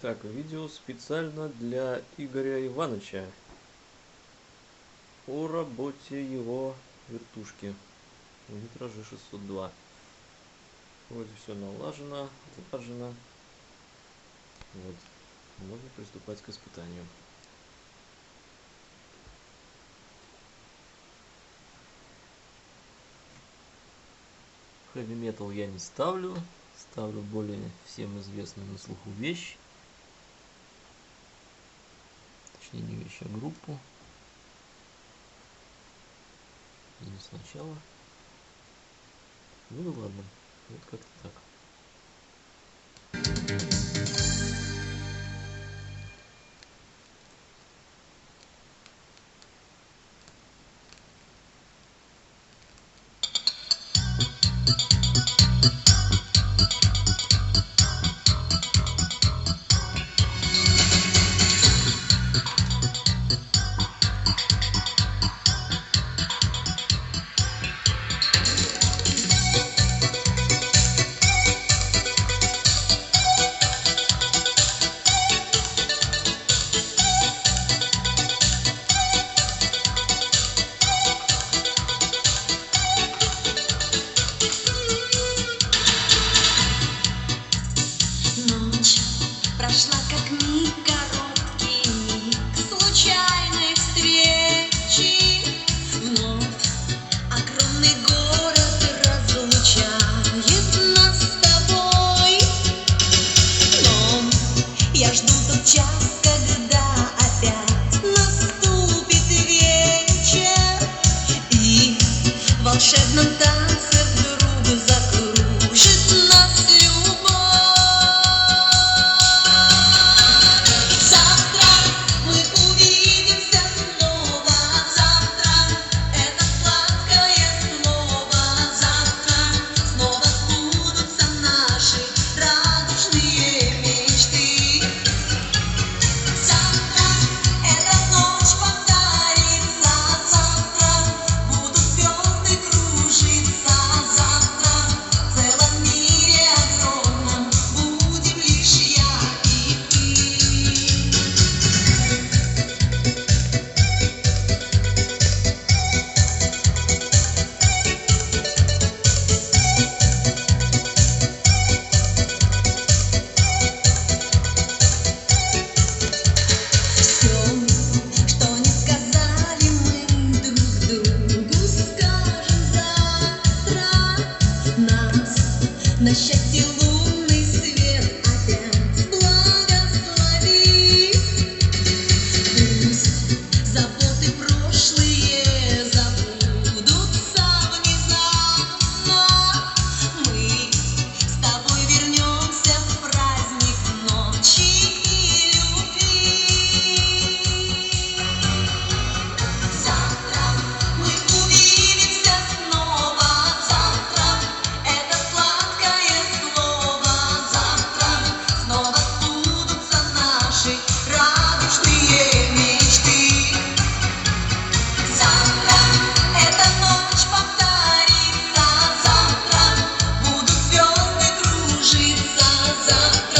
Итак, видео специально для Игоря Ивановича о работе его вертушки Унитра G602. Вроде все налажено, отлажено. Вот, можно приступать к испытанию. Heavy Metal я не ставлю, ставлю более всем известную на слуху вещь. Точнее, не вещь, а группу. И не сначала. Ну да ладно, вот как-то так. Ночь прошла как миг, короткий миг случайной встречи. Вновь огромный город разлучает нас с тобой. Но я жду тот час, когда опять наступит вечер, и в волшебном танце вдруг закружит нас любовь. На счастье лунный свет опять благослови. Пусть заботы прошлые забудутся внезапно. Мы с тобой вернемся в праздник ночи и любви. Завтра мы увидимся снова. Завтра это сладкое слово. Завтра снова сбудутся наши радужные мечты. Завтра эта ночь повторится. Завтра будут звезды кружиться. Завтра